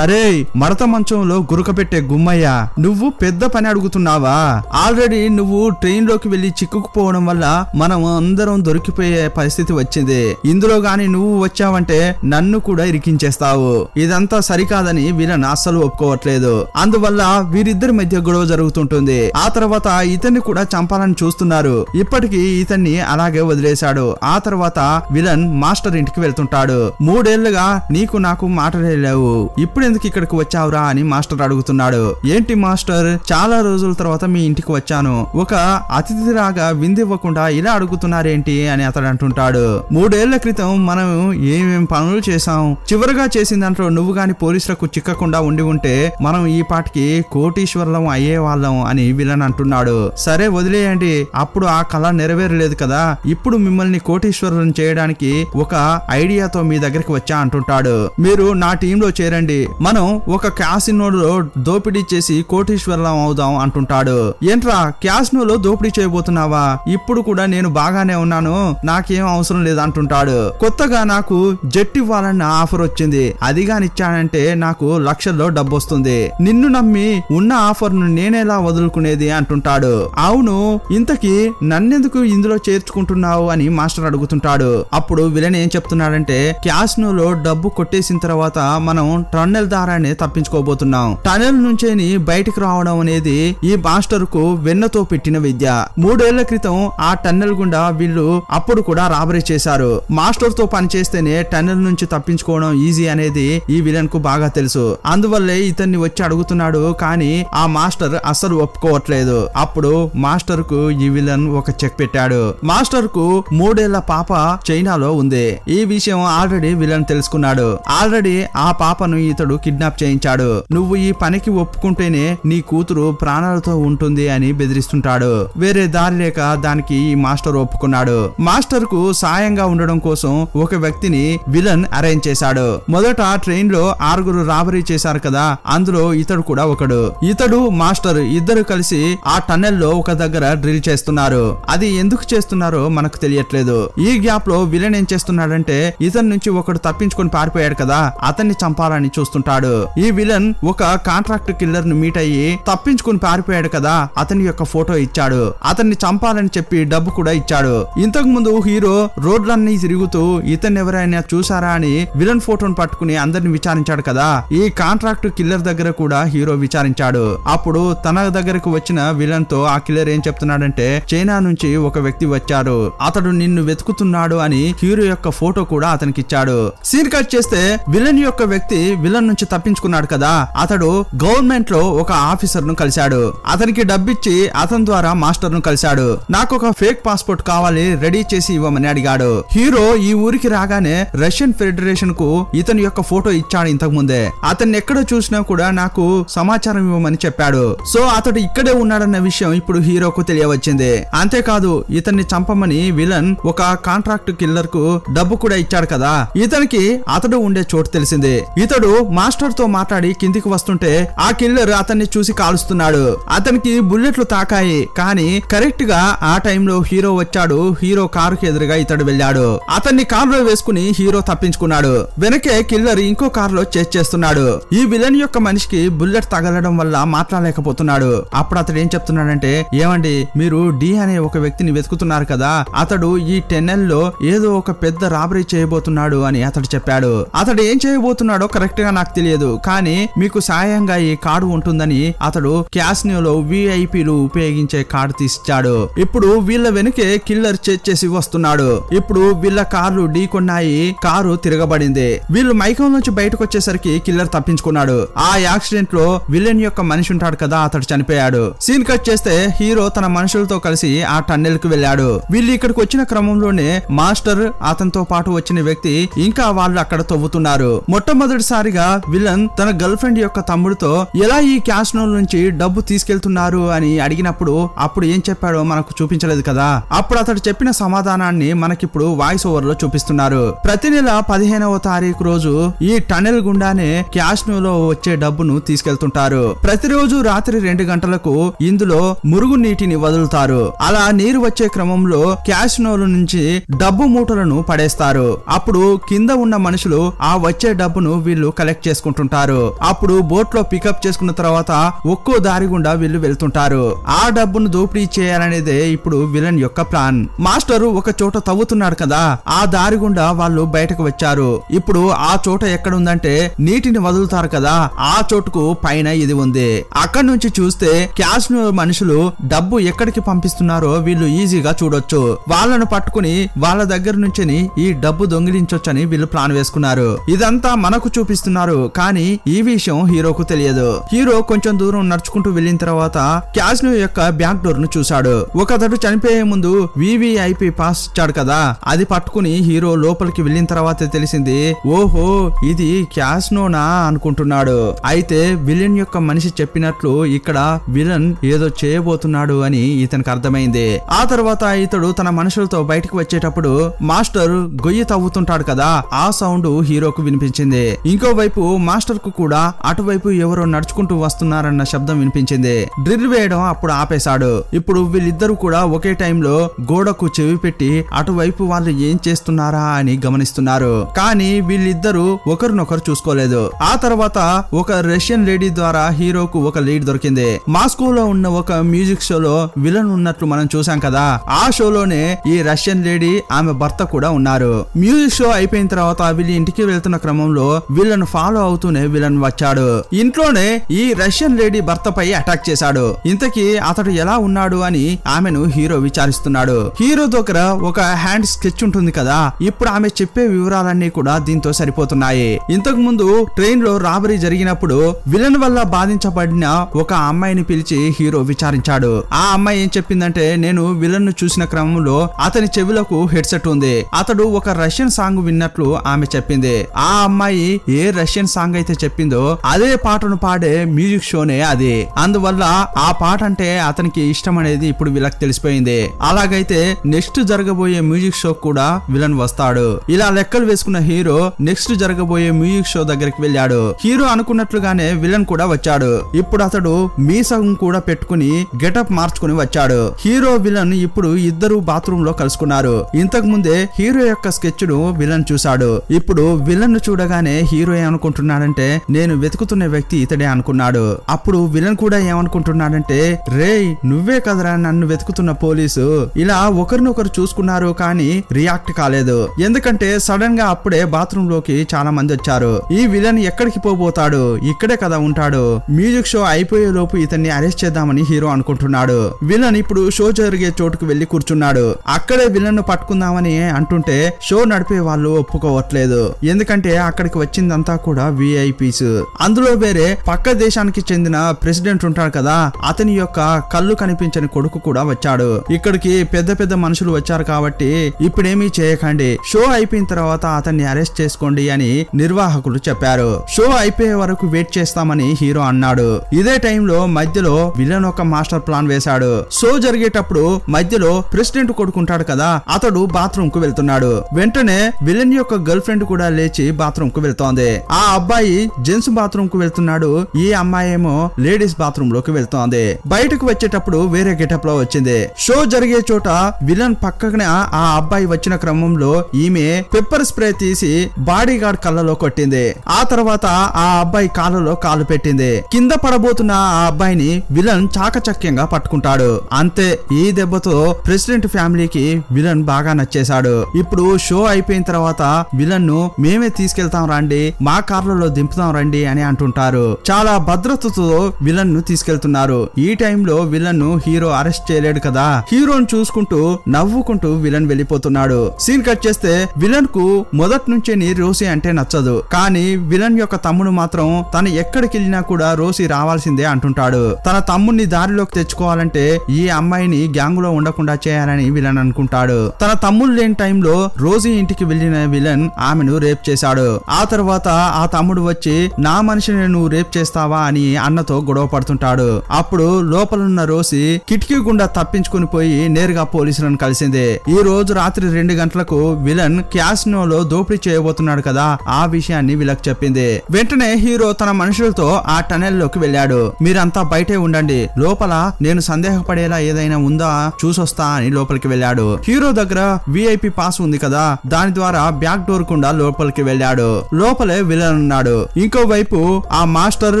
అరే మడత మంచంలో గురకపెట్టే గుమ్మయ్య నువ్వు పెద్ద పని అడుగుతున్నావా? ఆల్రెడీ నువ్వు ట్రైన్ లోకి వెళ్లి చిక్కుకుపోవడం వల్ల మనం అందరం దొరికిపోయే పరిస్థితి వచ్చింది. ఇందులో గాని నువ్వు వచ్చావంటే నన్ను కూడా ఇరికించేస్తావు. ఇదంతా సరికాదని విలన్ అస్సలు ఒప్పుకోవట్లేదు. అందువల్ల వీరిద్దరి మధ్య గొడవ జరుగుతుంటుంది. ఆ తర్వాత ఇతన్ని కూడా చంపాలని చూస్తున్నారు. ఇప్పటికీ ఇతన్ని అలాగే వదిలేశాడు. ఆ తర్వాత విలన్ మాస్టర్ ఇంటికి వెళ్తుంటాడు. 3 ఏళ్లుగా నీకు నాకు మాటలే లేవు, ఇప్పుడు ఎందుకు ఇక్కడికి వచ్చావురా అని మాస్టర్ అడుగుతున్నాడు. ఏంటి మాస్టర్, చాలా రోజుల తర్వాత మీ ఇంటికి వచ్చాను, ఒక అతిథిలాగా విందివ్వకుండా ఇలా అడుగుతున్నారేంటి అని అతడు అంటుంటాడు. 3 ఏళ్ల క్రితం మనం ఏమేం పనులు చేశాం, చివరిగా చేసిన దాంట్లో నువ్వు గాని పోలీసులకు చిక్కకుండా ఉండి ఉంటే మనం ఈ పాటికి కోటీశ్వరులం అయ్యే వాళ్ళం అని విలన్ అంటున్నాడు. సరే వదిలేయండి, అప్పుడు ఆ కళ నెరవేరలేదు కదా, ఇప్పుడు మిమ్మల్ని కోటీశ్వరులను చేయడానికి ఒక ఐడియాతో మీ దగ్గరికి వచ్చా అంటుంటాడు. మీరు నా టీంలో చేరండి, మనం ఒక క్యాసినోలో దోపిడీ చేసి కోటీశ్వరులం అవుదాం అంటుంటాడు. ఏంట్రా క్యాసినోలో దోపిడీ చేయబోతున్నావా? ఇప్పుడు కూడా నేను బాగానే ఉన్నాను, నాకేం అవసరం లేదు అంటుంటాడు. కొత్తగా నాకు జెట్ ఇవ్వాలన్న ఆఫర్ వచ్చింది, అది గానిచ్చానంటే నాకు లక్షల్లో డబ్బు వస్తుంది, నిన్ను నమ్మి ఉన్న ఆఫర్ ను నేనేలా వదులుకునేది అంటుంటాడు. అవును, ఇంతకీ నన్నెందుకు ఇందులో చేర్చుకుంటున్నావు అని మాస్టర్ అడుగుతుంటాడు. అప్పుడు విలన్ ఏం చెప్తున్నాడంటే క్యాసినోలో డబ్బు కొట్టేసిన తర్వాత మనం టన్నెల్ ద్వారానే తప్పించుకోబోతున్నాం. టన్నెల్ నుంచేని బయటికి రావడం అనేది ఈ మాస్టర్ కు వెన్నతో పెట్టిన విద్య. 3 ఏళ్ల క్రితం ఆ టన్నెల్ గుండా వీళ్ళు అప్పుడు కూడా రాబరీ చేశారు. మాస్టర్ తో పని చేస్తేనే టన్నెల్ నుంచి తప్పించుకోవడం ఈజీ అనేది ఈ విలన్ కు బాగా తెలుసు. అందువల్లే ఇతన్ని వచ్చి అడుగుతున్నాడు. కానీ ఆ మాస్టర్ అస్సలు ఒప్పుకోవట్లేదు. అప్పుడు మాస్టర్ కు ఈ విలన్ ఒక చెక్ పెట్టాడు. మాస్టర్ కు 3 ఏళ్ల పాప చైనాలో ఉంది. ఈ విషయం ఆల్రెడీ విలన్ తెలుసుకున్నాడు. ఆల్రెడీ ఆ పాపను ఇతడు కిడ్నాప్ చేయించాడు. నువ్వు ఈ పనికి ఒప్పుకుంటేనే నీ కూతురు ప్రాణాలతో ఉంటుంది అని బెదిరిస్తుంటాడు. వేరే దారి లేక దానికి ఈ మాస్టర్ ఒప్పుకున్నాడు. మాస్టర్ కు సాయంగా ఉండడం కోసం ఒక వ్యక్తిని విలన్ అరేంజ్ చేశాడు. మొదట ట్రైన్ లో 6 రాబరీ చేశారు కదా, అందులో ఇతడు కూడా ఒకడు. ఇతడు మాస్టర్ ఇద్దరు కలిసి ఆ టన్నెల్ లో ఒక దగ్గర డ్రిల్ చేస్తున్నారు. అది ఎందుకు చేస్తున్నారో మనకు తెలియట్లేదు. ఈ గ్యాప్ లో విలన్ ఏం చేస్తున్నాడంటే ఇతని నుంచి ఒకడు తప్పించుకొని పారిపోయాడు కదా, అతన్ని చంపాలని చూస్తుంటాడు. ఈ విలన్ ఒక కాంట్రాక్ట్ కిల్లర్ ను మీట్ అయ్యి తప్పించుకొని పారిపోయాడు కదా, అతని యొక్క ఫోటో ఇచ్చాడు. అతన్ని చంపాలని చెప్పి డబ్బు కూడా ఇచ్చాడు. ఇంతకు ముందు హీరో రోడ్లన్నీ తిరుగుతూ ఇతన్ని ఎవరైనా చూసారా అని విలన్ ఫోటోను పట్టుకుని అందరిని విచారించాడు కదా, ఈ కాంట్రాక్ట్ కిల్లర్ దగ్గర కూడా హీరో విచారించాడు. అప్పుడు తన దగ్గరకు వచ్చిన విలన్ తో ఆ కిల్లర్ ఏం చెప్తున్నాడంటే చైనా నుంచి ఒక వ్యక్తి వచ్చారు, అతడు నిన్ను వెతుకుతున్నాడు అని హీరో యొక్క ఫోటో కూడా అతనికి ఇచ్చాడు. సీన్ కట్ చేస్తే విలన్ యొక్క వ్యక్తి విలన్ నుంచి తప్పించుకున్నాడు కదా, అతడు గవర్నమెంట్ లో ఒక ఆఫీసర్ ను కలిశాడు. అతనికి డబ్బిచ్చి అతని ద్వారా మాస్టర్ ను కలిశాడు. నాకు ఒక ఫేక్ పాస్పోర్ట్ కావాలి, రెడీ చేసి ఇవ్వమని అడిగాడు. హీరో ఈ ఊరికి రాగానే రష్యన్ ఫెడరేషన్ కు ఇతని యొక్క ఫోటో ఇచ్చాడు. ఇంతకు ముందే అతన్ని ఎక్కడ చూసినా కూడా నాకు సమాచారం ఇవ్వమని చెప్పాడు. సో అతడు ఇక్కడే ఉన్నాడన్న విషయం ఇప్పుడు హీరోకు తెలియవచ్చింది. అంతేకాదు ఇతన్ని చంపమని విలన్ ఒక కాంట్రాక్ట్ కిల్లర్ కు డబ్బు కూడా ఇచ్చాడు కదా. ఇతనికి అతడు ఉండే చోటు తెలిసింది. ఇతడు మాస్టర్ తో మాట్లాడి కిందికి వస్తుంటే ఆ కిల్లర్ అతన్ని చూసి కాలుస్తున్నాడు. అతనికి బుల్లెట్లు తాకాయి. కానీ కరెక్ట్ గా ఆ టైంలో హీరో వచ్చాడు. హీరో కారుకి ఎదురుగా ఇతడు వెళ్ళాడు. అతన్ని కారులో వేసుకుని హీరో తప్పించుకున్నాడు. వెనకే కిల్లర్ ఇంకో కారులో చేజ్ చేస్తున్నాడు. ఈ విలన్ యొక్క మనిషికి బుల్లెట్ తగలడం వల్ల మాట్లాడలేకపోతున్నాడు. అప్పుడు అతడు ఏం చెప్తున్నాడంటే, ఏమండి మీరు డి అనే ఒక వ్యక్తిని వెతుకుతున్నారు కదా, అతడు ఈ టెన్నెల్ లో ఏదో ఒక పెద్ద రాబరీ చేయబోతున్నాడు అని అతడు చెప్పాడు. అతడు ఏం చేయబోతున్నాడో కరెక్ట్ గా నాకు తెలియదు, కానీ మీకు సాయంగా ఈ కార్డు ఉంటుందని అతడు క్యాసినోలో విఐపీలు ఉపయోగించే కార్డు తీసిచ్చాడు. ఇప్పుడు వీళ్ళ వెనుకే కిల్లర్ చేసి వస్తున్నాడు. ఇప్పుడు వీళ్ళ కార్లు ఢీ కొన్నాయి. కారు తిరగబడింది. వీళ్ళు మైకం నుంచి బయటకు వచ్చేసరికి కిల్లర్ తప్పించుకున్నాడు. ఆ యాక్సిడెంట్ లో విలన్ యొక్క మనిషి ఉంటాడు కదా, అతడు చనిపోయాడు. సీన్ కట్ చేస్తే హీరో తన మనుషులతో కలిసి ఆ టన్నెల్ కు వెళ్ళాడు. వీళ్ళు ఇక్కడికి వచ్చిన క్రమంలోనే మాస్టర్, అతనితో పాటు వచ్చిన వ్యక్తి ఇంకా వాళ్ళు అక్కడ తవ్వుతున్నారు. మొట్టమొదటిసారిగా విలన్ తన గర్ల్ ఫ్రెండ్ యొక్క తమ్ముడితో ఎలా ఈ క్యాసినో నుంచి డబ్బు తీసుకెళ్తున్నారు అని అడిగినప్పుడు అప్పుడు ఏం చెప్పాడో మనకు చూపించలేదు కదా. అప్పుడు అతడు చెప్పిన సమాధానాన్ని మనకిప్పుడు వాయిస్ ఓవర్ లో చూపిస్తున్నారు. ప్రతి నెల 15వ తారీఖు రోజు ఈ టనెల్ గుండానే క్యాసినోలో వచ్చే డబ్బును తీసుకెళ్తుంటారు. ప్రతిరోజు రాత్రి 2 గంటలకు ఇందులో మురుగు నీటిని వదులుతారు. అలా నీరు వచ్చే క్రమంలో క్యాసినోల నుంచి డబ్బు మూటలను పడేస్తారు. అప్పుడు కింద ఉన్న మనుషులు ఆ వచ్చే డబ్బును వీళ్ళు కలెక్ట్ చేసుకుంటుంటారు. అప్పుడు బోట్ లో పికప్ చేసుకున్న తర్వాత ఒక్కో దారి గుండా వీళ్ళు వెళ్తుంటారు. ఆ డబ్బును దోపిడీ చేయాలనేదే ఇప్పుడు విలన్ యొక్క ప్లాన్. మాస్టర్ ఒక చోట తవ్వుతున్నాడు కదా, ఆ దారి గుండా వాళ్ళు బయటకు వచ్చారు. ఇప్పుడు ఆ చోట ఎక్కడ ఉందంటే నీటిని వదులుతారు కదా, ఆ చోటుకు పైన ఇది ఉంది. అక్కడి నుంచి చూస్తే క్యాసినో మనుషులు డబ్బు ఎక్కడికి పంపిస్తున్నారో వీళ్ళు ఈజీగా చూడొచ్చు. వాళ్ళను పట్టుకుని వాళ్ళ దగ్గర నుంచి ఈ డబ్బు దొంగిలించొచ్చని వీళ్ళు ప్లాన్ వేసుకున్నారు. ఇదంతా మనకు చూపిస్తున్నారు, కానీ ఈ విషయం హీరోకు తెలియదు. హీరో కొంచెం దూరం నడుచుకుంటూ వెళ్ళిన తర్వాత క్యాసినో యొక్క బ్యాక్ డోర్ ను చూశాడు. ఒకతడు చనిపోయే ముందు వివిఐపి పాస్ ఇచ్చాడు కదా, అది పట్టుకుని హీరో లోపలికి వెళ్ళిన తర్వాత తెలిసింది, ఓహో ఇది క్యాసినోనా అనుకుంటున్నాడు. అయితే విలన్ యొక్క మనిషి చెప్పినట్లు ఇక్కడ విలన్ ఏదో చేయబోతున్నాడు అని ఇతనికి అర్థమైంది. ఆ తర్వాత ఇతడు తన మనుషులతో బయటకు వచ్చేటప్పుడు మాస్టర్ గొయ్యి తవ్వుతుంటాడు కదా, ఆ సౌండ్ హీరోకు వినిపించింది. ఇంకోవైపు మాస్టర్ కు కూడా అటువైపు ఎవరో నడుచుకుంటూ వస్తున్నారన్న శబ్దం వినిపించింది. డ్రిల్ వేయడం అప్పుడు ఆపేశాడు. ఇప్పుడు వీళ్ళిద్దరూ కూడా ఒకే టైంలో గోడకు చెవి పెట్టి అటువైపు వాళ్ళు ఏం చేస్తున్నారా అని గమనిస్తున్నారు. కానీ వీళ్ళిద్దరూ ఒకరినొకరు చూసుకోలేదు. ఆ తర్వాత ఒక రష్యన్ లేడీ ద్వారా హీరోకు ఒక లీడ్ దొరికింది. మాస్కోలో ఉన్న ఒక మ్యూజిక్ షోలో విలన్ ఉన్నట్లు మనం చూసాం కదా, ఆ షోలోనే ఈ రష్యన్ లేడీ ఆమె భర్త కూడా ఉన్నారు. మ్యూజిక్ షో అయిపోయిన తర్వాత వీళ్ళు ఇంటికి వెళ్తున్న క్రమంలో వీళ్ళను ఫాలో అవుతూనే విలన్ వచ్చాడు. ఇంట్లోనే ఈ రష్యన్ లేడీ భర్తపై అటాక్ చేశాడు. ఇంతకీ అతడు ఎలా ఉన్నాడు అని ఆమెను హీరో విచారిస్తున్నాడు. హీరో దగ్గర ఒక హ్యాండ్ స్కెచ్ ఉంటుంది కదా, ఇప్పుడు ఆమె చెప్పే వివరాలన్నీ కూడా దీంతో సరిపోతున్నాయి. ఇంతకు ముందు ట్రైన్ లో రాబరీ జరిగినప్పుడు విలన్ వల్ల బాధించబడిన ఒక అమ్మాయిని పిలిచి హీరో విచారించాడు. ఆ అమ్మాయి ఏం చెప్పిందంటే, నేను విలన్ ను చూసిన క్రమంలో అతని చెవులకు హెడ్సెట్ ఉంది, అతడు ఒక రష్యన్ సాంగ్ విన్నట్లు ఆమె చెప్పింది. ఆ అమ్మాయి ఏ రష్యన్ సాంగ్ అయితే చెప్పిందో అదే పాటను పాడే మ్యూజిక్ షోనే అది. అందువల్ల ఆ పాట అంటే అతనికి ఇష్టం అనేది ఇప్పుడు వీళ్ళకి తెలిసిపోయింది. అలాగైతే నెక్స్ట్ జరగబోయే మ్యూజిక్ షో కూడా విలన్ వస్తాడు. ఇలా లెక్కలు వేసుకున్న హీరో నెక్స్ట్ జరగబోయే మ్యూజిక్ షో దగ్గరికి వెళ్ళాడు. హీరో అనుకున్నట్లుగానే విలన్ కూడా వచ్చాడు. ఇప్పుడు అతడు మీసం కూడా పెట్టుకుని గెటప్ మార్చుకుని వచ్చాడు. హీరో విలన్ ఇప్పుడు ఇద్దరు బాత్రూమ్ లో కలుసుకున్నారు. ఇంతకు ముందే హీరో యొక్క స్కెచ్ ను విలన్ చూశాడు. ఇప్పుడు విలన్ ను చూడగానే హీరో ఏమనుకుంటున్నాడంటే, నేను వెతుకుతున్న వ్యక్తి ఇతడే అనుకున్నాడు. అప్పుడు విలన్ కూడా ఏమనుకుంటున్నాడంటే, రేయ్ నువ్వే కదరా నన్ను వెతుకుతున్న పోలీసు. ఇలా ఒకరినొకరు చూసుకున్నారు కానీ రియాక్ట్ కాలేదు. ఎందుకంటే సడన్ గా అప్పుడే బాత్రూమ్ లోకి చాలా మంది వచ్చారు. ఈ విలన్ ఎక్కడికి పోబోతాడు, ఇక్కడే కదా ఉంటాడు. మ్యూజిక్ షో అయిపోయే లోపు ఇతన్ని అరెస్ట్ చేద్దామని హీరో అనుకుంటున్నాడు. విలన్ ఇప్పుడు షో జరిగే చోటుకు వెళ్లి కూర్చున్నాడు. అక్కడే విలన్ ను పట్టుకుందామని అంటుంటే షో నడిపే వాళ్ళు ఒప్పుకోవట్లేదు. ఎందుకంటే అక్కడికి వచ్చిందంతా కూడా విఐపీస్. అందులో వేరే పక్క దేశానికి చెందిన ప్రెసిడెంట్ ఉంటాడు కదా, అతని యొక్క కళ్ళు కనిపించని కొడుకు కూడా వచ్చాడు. ఇక్కడికి పెద్ద పెద్ద మనుషులు వచ్చారు కాబట్టి ఇప్పుడేమీ చేయకండి, షో అయిపోయిన తర్వాత అతన్ని అరెస్ట్ చేసుకోండి అని నిర్వాహకులు చెప్పారు. షో అయిపోయే వరకు వెయిట్ చేస్తే చేస్తామని హీరో అన్నాడు. ఇదే టైంలో మధ్యలో విలన్ ఒక మాస్టర్ ప్లాన్ వేశాడు. షో జరిగేటప్పుడు మధ్యలో ప్రెసిడెంట్ కొడుకుంటాడు కదా, అతడు బాత్రూమ్ కు వెళ్తున్నాడు. వెంటనే విలన్ యొక్క గర్ల్ ఫ్రెండ్ కూడా లేచి బాత్రూమ్ కు వెళ్తోంది. ఆ అబ్బాయి జెంట్స్ బాత్రూమ్ కు వెళ్తున్నాడు, ఈ అమ్మాయి ఏమో లేడీస్ బాత్రూమ్ లోకి వెళ్తోంది. బయటకు వచ్చేటప్పుడు వేరే గెటప్ లో వచ్చింది. షో జరిగే చోట విలన్ పక్కనే ఆ అబ్బాయి వచ్చిన క్రమంలో ఈమె పెప్పర్ స్ప్రే తీసి బాడీ గార్డ్ కళ్ళలో కొట్టింది. ఆ తర్వాత ఆ అబ్బాయి కాళ్ళలో కాలు పెట్టింది. కింద పడబోతున్న ఆ అబ్బాయిని విలన్ చాకచక్యంగా పట్టుకుంటాడు. అంతే, ఈ దెబ్బతో ప్రెసిడెంట్ ఫ్యామిలీకి విలన్ బాగా నచ్చేశాడు. ఇప్పుడు షో అయిపోయిన తర్వాత విలన్ ను మేమే తీసుకెళ్తాం రండి, మా కార్లలో దింపుతాం రండి అని అంటుంటారు. చాలా భద్రతతో విలన్ ను తీసుకెళ్తున్నారు. ఈ టైంలో విలన్ ను హీరో అరెస్ట్ చేయలేడు కదా. హీరోను చూసుకుంటూ నవ్వుకుంటూ విలన్ వెళ్ళిపోతున్నాడు. సీన్ కట్ చేస్తే విలన్ కు మొదటి నుంచే రోసీ అంటే నచ్చదు. కానీ విలన్ యొక్క తమ్ముడు మాత్రం తను ఎక్కడికి వెళ్ళినా కూడా రోసీ రావాల్సిందే అంటుంటాడు. తన తమ్ముడిని దారిలోకి తెచ్చుకోవాలంటే ఈ అమ్మాయిని గ్యాంగ్ లో ఉండకుండా చేయాలని విలన్ అనుకుంటాడు. తన తమ్ముడు లేని టైంలో రోజీ ఇంటికి వెళ్లిన విలన్ ఆమెను రేప్ చేశాడు. ఆ తర్వాత ఆ తమ్ముడు వచ్చి నా మనిషిని నువ్వు రేప్ చేస్తావా అని అన్నతో గొడవ పడుతుంటాడు. అప్పుడు లోపలున్న రోసీ కిటికీ గుండా తప్పించుకుని పోయి నేరుగా పోలీసులను కలిసింది. ఈ రోజు రాత్రి 2 గంటలకు విలన్ క్యాసినోలో దోపిడీ చేయబోతున్నాడు కదా, ఆ విషయాన్ని వీళ్ళకి చెప్పింది. వెంటనే హీరో తన మనుషులతో ఆ టనెల్ లోకి వెళ్ళాడు. మీరంతా బయటే ఉండండి, లోపల నేను సందేహపడేలా ఏదైనా ఉందా చూసొస్తా అని లోపలికి వెళ్ళాడు. హీరో దగ్గర విఐపి పాస్ ఉంది కదా, దాని ద్వారా బ్యాక్ డోర్ కుండా లోపలికి వెళ్ళాడు. లోపలే విలన్ ఉన్నాడు. ఇంకోవైపు ఆ మాస్టర్,